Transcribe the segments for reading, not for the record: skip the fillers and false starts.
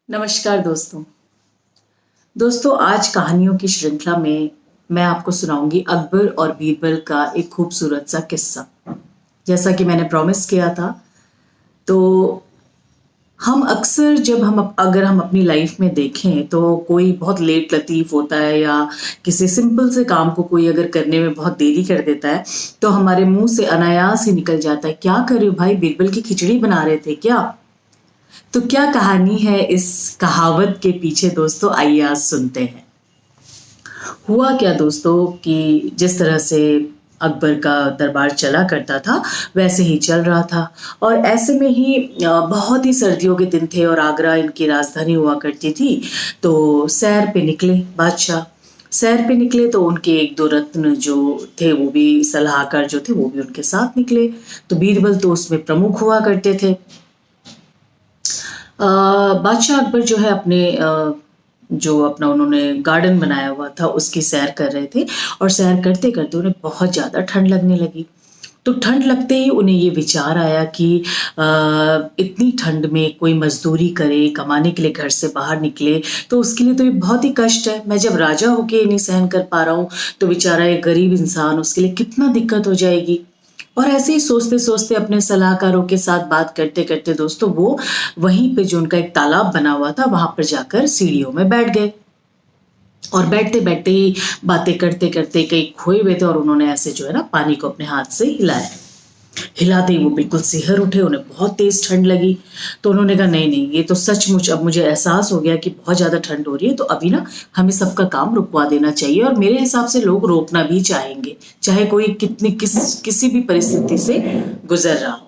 नमस्कार दोस्तों। आज कहानियों की श्रृंखला में मैं आपको सुनाऊंगी अकबर और बीरबल का एक खूबसूरत सा किस्सा। जैसा कि मैंने प्रॉमिस किया था, तो हम अक्सर जब अगर हम अपनी लाइफ में देखें तो कोई बहुत लेट लतीफ़ होता है या किसी सिंपल से काम को कोई अगर करने में बहुत देरी कर देता है तो हमारे मुंह से अनायास ही निकल जाता है, क्या कर रहे हो भाई, बीरबल की खिचड़ी बना रहे थे क्या? तो क्या कहानी है इस कहावत के पीछे दोस्तों, आइए आज सुनते हैं। हुआ क्या दोस्तों कि जिस तरह से अकबर का दरबार चला करता था वैसे ही चल रहा था, और ऐसे में ही बहुत ही सर्दियों के दिन थे और आगरा इनकी राजधानी हुआ करती थी। तो सैर पे निकले बादशाह। सैर पे निकले तो उनके एक दो रत्न जो थे वो भी, सलाहकार जो थे वो भी उनके साथ निकले। तो बीरबल तो उसमें प्रमुख हुआ करते थे। बादशाह अकबर जो है अपने जो अपना उन्होंने गार्डन बनाया हुआ था उसकी सैर कर रहे थे, और सैर करते करते उन्हें बहुत ज़्यादा ठंड लगने लगी। तो ठंड लगते ही उन्हें ये विचार आया कि इतनी ठंड में कोई मजदूरी करे, कमाने के लिए घर से बाहर निकले, तो उसके लिए तो ये बहुत ही कष्ट है। मैं जब राजा होके नहीं सहन कर पा रहा हूँ तो बेचारा एक गरीब इंसान, उसके लिए कितना दिक्कत हो जाएगी। और ऐसे ही सोचते सोचते अपने सलाहकारों के साथ बात करते करते दोस्तों वो वहीं पे जो उनका एक तालाब बना हुआ था वहां पर जाकर सीढ़ियों में बैठ गए। और बैठते बैठते ही बातें करते करते कई खोए हुए थे, और उन्होंने ऐसे जो है ना पानी को अपने हाथ से हिलाया। हिलाते ही वो बिल्कुल सिहर उठे, उन्हें बहुत तेज ठंड लगी। तो उन्होंने कहा नहीं नहीं, ये तो सचमुच अब मुझे एहसास हो गया कि बहुत ज्यादा ठंड हो रही है, तो अभी ना हमें सबका काम रुकवा देना चाहिए, और मेरे हिसाब से लोग रोकना भी चाहेंगे, चाहे कोई किसी भी परिस्थिति से गुजर रहा हो।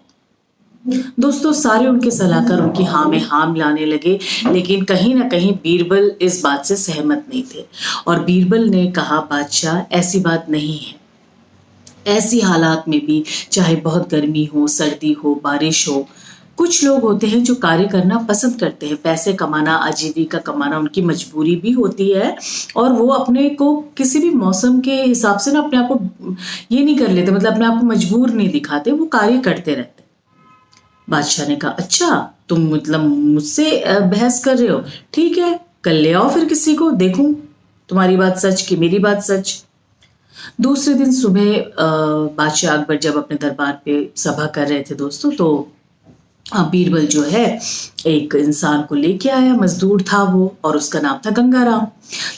दोस्तों सारे उनके सलाहकार उनकी हाँ में हाँ मिलाने लगे, लेकिन कहीं ना कहीं बीरबल इस बात से सहमत नहीं थे। और बीरबल ने कहा, बादशाह ऐसी बात नहीं है, ऐसी हालात में भी चाहे बहुत गर्मी हो, सर्दी हो, बारिश हो, कुछ लोग होते हैं जो कार्य करना पसंद करते हैं। पैसे कमाना, आजीविका कमाना उनकी मजबूरी भी होती है, और वो अपने को किसी भी मौसम के हिसाब से ना अपने आप को ये नहीं कर लेते, मतलब अपने आप को मजबूर नहीं दिखाते, वो कार्य करते रहते। बादशाह ने कहा, अच्छा तुम मतलब मुझसे बहस कर रहे हो, ठीक है कल ले आओ फिर किसी को, देखूं तुम्हारी बात सच कि मेरी बात सच। दूसरे दिन सुबह बादशाह अकबर जब अपने दरबार पे सभा कर रहे थे दोस्तों, तो बीरबल जो है एक इंसान को लेके आया, मजदूर था वो, और उसका नाम था गंगाराम।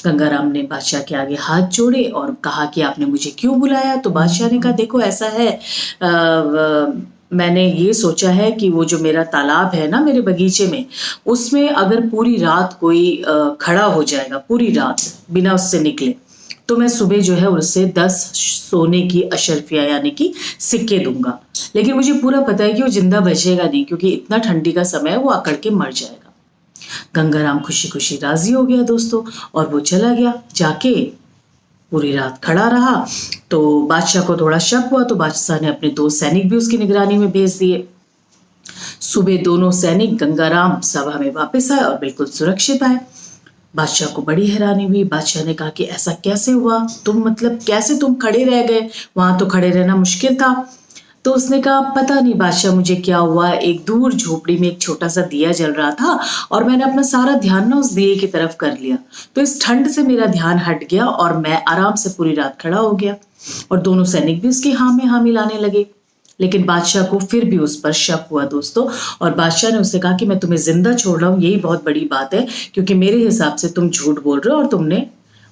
गंगाराम ने बादशाह के आगे हाथ जोड़े और कहा कि आपने मुझे क्यों बुलाया? तो बादशाह ने कहा, देखो ऐसा है, मैंने ये सोचा है कि वो जो मेरा तालाब है ना मेरे बगीचे में, उसमें अगर पूरी रात कोई खड़ा हो जाएगा, पूरी रात बिना उससे निकले, तो मैं सुबह जो है उससे 10 सोने की अशर्फिया यानी कि सिक्के दूंगा। लेकिन मुझे पूरा पता है कि वो जिंदा बचेगा नहीं, क्योंकि इतना ठंडी का समय है, वो अकड़ के मर जाएगा। गंगाराम खुशी खुशी राजी हो गया दोस्तों, और वो चला गया, जाके पूरी रात खड़ा रहा। तो बादशाह को थोड़ा शक हुआ, तो बादशाह ने अपने 2 सैनिक भी उसकी निगरानी में भेज दिए। सुबह दोनों सैनिक गंगाराम सभा में वापस आए और बिल्कुल सुरक्षित आए। बादशाह को बड़ी हैरानी हुई। बादशाह ने कहा कि ऐसा कैसे हुआ, तुम मतलब कैसे तुम खड़े रह गए, वहां तो खड़े रहना मुश्किल था। तो उसने कहा, पता नहीं बादशाह मुझे क्या हुआ, एक दूर झोपड़ी में एक छोटा सा दिया जल रहा था, और मैंने अपना सारा ध्यान ना उस दिए की तरफ कर लिया, तो इस ठंड से मेरा ध्यान हट गया और मैं आराम से पूरी रात खड़ा हो गया। और दोनों सैनिक भी उसकी हाँ में हाँ मिलाने लगे। लेकिन बादशाह को फिर भी उस पर शक हुआ दोस्तों, और बादशाह ने उससे कहा कि मैं तुम्हें जिंदा छोड़ रहा हूँ, यही बहुत बड़ी बात है, क्योंकि मेरे हिसाब से तुम झूठ बोल रहे हो और तुमने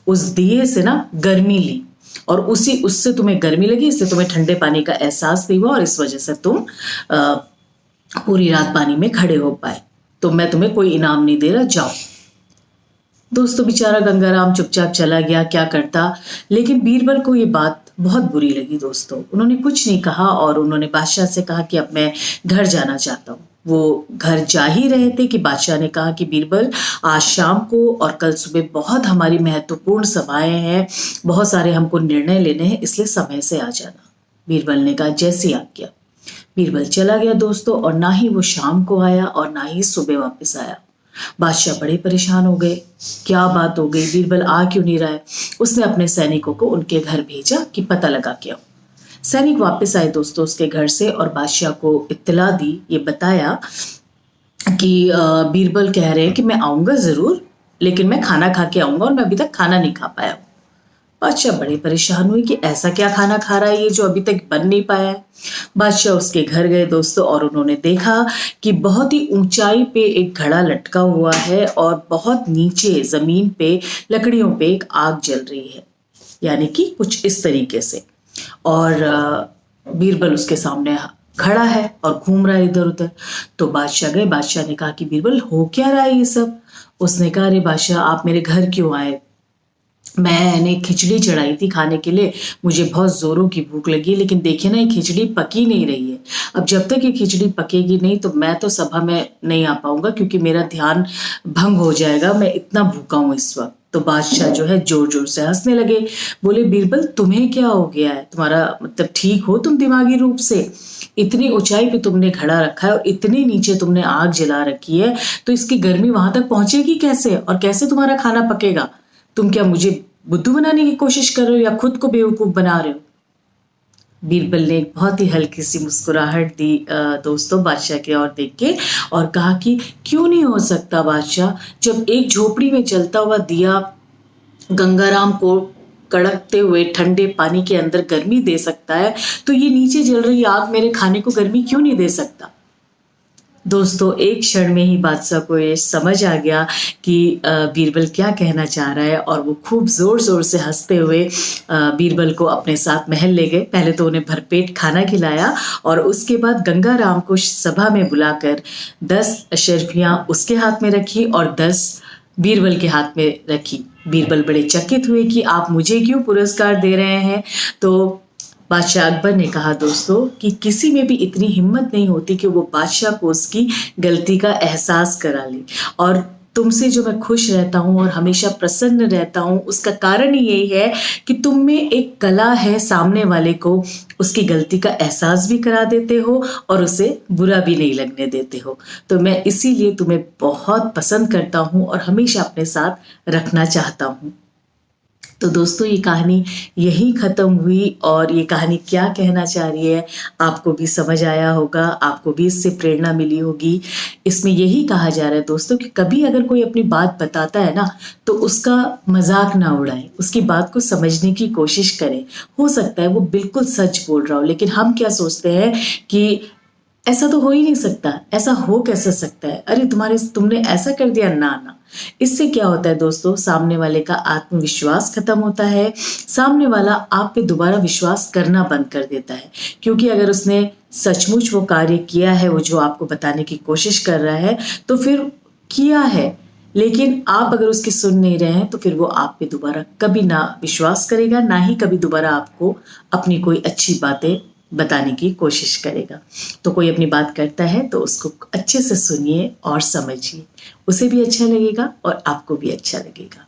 उस दिए से ना गर्मी ली, और उससे तुम्हें गर्मी लगी, इससे तुम्हें ठंडे पानी का एहसास नहीं हुआ, और इस वजह से तुम पूरी रात पानी में खड़े हो पाए, तो मैं तुम्हें कोई इनाम नहीं दे रहा, जाओ। दोस्तों बेचारा गंगाराम चुपचाप चला गया, क्या करता। लेकिन बीरबल को ये बात बहुत बुरी लगी दोस्तों, उन्होंने कुछ नहीं कहा, और उन्होंने बादशाह से कहा कि अब मैं घर जाना चाहता हूँ। वो घर जा ही रहे थे कि बादशाह ने कहा कि बीरबल, आज शाम को और कल सुबह बहुत हमारी महत्वपूर्ण सभाएं हैं, बहुत सारे हमको निर्णय लेने हैं, इसलिए समय से आ जाना। बीरबल ने कहा, जैसी आज्ञा। बीरबल चला गया दोस्तों, और ना ही वो शाम को आया और ना ही सुबह वापस आया। बादशाह बड़े परेशान हो गए, क्या बात हो गई, बीरबल आ क्यों नहीं रहा है? उसने अपने सैनिकों को उनके घर भेजा कि पता लगा के आओ। सैनिक वापस आए दोस्तों उसके घर से, और बादशाह को इत्तला दी, ये बताया कि बीरबल कह रहे हैं कि मैं आऊँगा ज़रूर, लेकिन मैं खाना खा के आऊँगा और मैं अभी तक खाना नहीं खा पाया हूँ। बादशाह बड़े परेशान हुए कि ऐसा क्या खाना खा रहा है ये जो अभी तक बन नहीं पाया है। बादशाह उसके घर गए दोस्तों, और उन्होंने देखा कि बहुत ही ऊंचाई पे एक घड़ा लटका हुआ है और बहुत नीचे जमीन पे लकड़ियों पे एक आग जल रही है, यानी कि कुछ इस तरीके से। और बीरबल उसके सामने खड़ा है और घूम रहा है इधर उधर। तो बादशाह गए, बादशाह ने कहा कि बीरबल हो क्या रहा है ये सब। उसने कहा अरे बादशाह आप मेरे घर क्यों आए, मैंने खिचड़ी चढ़ाई थी खाने के लिए, मुझे बहुत ज़ोरों की भूख लगी, लेकिन देखिए ना ये खिचड़ी पकी नहीं रही है। अब जब तक ये खिचड़ी पकेगी नहीं तो मैं तो सभा में नहीं आ पाऊंगा, क्योंकि मेरा ध्यान भंग हो जाएगा, मैं इतना भूखा हूँ इस वक्त। तो बादशाह जो है जोर जोर से हंसने लगे, बोले बीरबल तुम्हें क्या हो गया है, तुम्हारा मतलब ठीक हो तुम दिमागी रूप से? इतनी ऊंचाई पे तुमने खड़ा रखा है और इतने नीचे तुमने आग जला रखी है, तो इसकी गर्मी वहां तक पहुंचेगी कैसे, और कैसे तुम्हारा खाना पकेगा? तुम क्या मुझे बुद्धू बनाने की कोशिश कर रहे हो या खुद को बेवकूफ बना रहे हो? बीरबल ने एक बहुत ही हल्की सी मुस्कुराहट दी दोस्तों बादशाह की ओर देख के, और कहा कि क्यों नहीं हो सकता बादशाह, जब एक झोपड़ी में जलता हुआ दिया गंगाराम को कड़कते हुए ठंडे पानी के अंदर गर्मी दे सकता है, तो ये नीचे जल रही आग मेरे खाने को गर्मी क्यों नहीं दे सकता? दोस्तों एक क्षण में ही बादशाह को ये समझ आ गया कि बीरबल क्या कहना चाह रहा है, और वो खूब जोर जोर से हंसते हुए बीरबल को अपने साथ महल ले गए। पहले तो उन्हें भरपेट खाना खिलाया और उसके बाद गंगाराम को सभा में बुलाकर 10 अशर्फियां उसके हाथ में रखी और 10 बीरबल के हाथ में रखी। बीरबल बड़े चकित हुए कि आप मुझे क्यों पुरस्कार दे रहे हैं। तो बादशाह अकबर ने कहा दोस्तों कि किसी में भी इतनी हिम्मत नहीं होती कि वो बादशाह को उसकी गलती का एहसास करा ले, और तुमसे जो मैं खुश रहता हूँ और हमेशा प्रसन्न रहता हूँ उसका कारण ही यही है कि तुम में एक कला है, सामने वाले को उसकी गलती का एहसास भी करा देते हो और उसे बुरा भी नहीं लगने देते हो। तो मैं इसीलिए तुम्हें बहुत पसंद करता हूँ और हमेशा अपने साथ रखना चाहता हूँ। तो दोस्तों ये कहानी यही ख़त्म हुई, और ये कहानी क्या कहना चाह रही है आपको भी समझ आया होगा, आपको भी इससे प्रेरणा मिली होगी। इसमें यही कहा जा रहा है दोस्तों कि कभी अगर कोई अपनी बात बताता है ना, तो उसका मजाक ना उड़ाएं, उसकी बात को समझने की कोशिश करें। हो सकता है वो बिल्कुल सच बोल रहा हो, लेकिन हम क्या सोचते हैं कि ऐसा तो हो ही नहीं सकता, ऐसा हो कैसे सकता है, अरे तुमने ऐसा कर दिया, ना ना। इससे क्या होता है दोस्तों, सामने वाले का आत्मविश्वास खत्म होता है, सामने वाला आप पे दोबारा विश्वास करना बंद कर देता है, क्योंकि अगर उसने सचमुच वो कार्य किया है, वो जो आपको बताने की कोशिश कर रहा है, तो फिर किया है, लेकिन आप अगर उसकी सुन नहीं रहे हैं तो फिर वो आप पे दोबारा कभी ना विश्वास करेगा, ना ही कभी दोबारा आपको अपनी कोई अच्छी बातें बताने की कोशिश करेगा। तो कोई अपनी बात करता है तो उसको अच्छे से सुनिए और समझिए, उसे भी अच्छा लगेगा और आपको भी अच्छा लगेगा।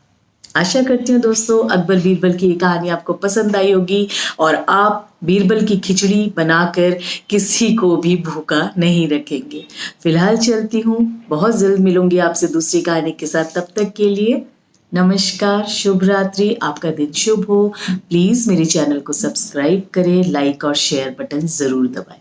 आशा करती हूँ दोस्तों अकबर बीरबल की ये कहानी आपको पसंद आई होगी और आप बीरबल की खिचड़ी बनाकर किसी को भी भूखा नहीं रखेंगे। फिलहाल चलती हूँ, बहुत जल्द मिलूंगी आपसे दूसरी कहानी के साथ। तब तक के लिए नमस्कार, शुभ रात्रि, आपका दिन शुभ हो। प्लीज़ मेरे चैनल को सब्सक्राइब करें, लाइक और शेयर बटन ज़रूर दबाएं।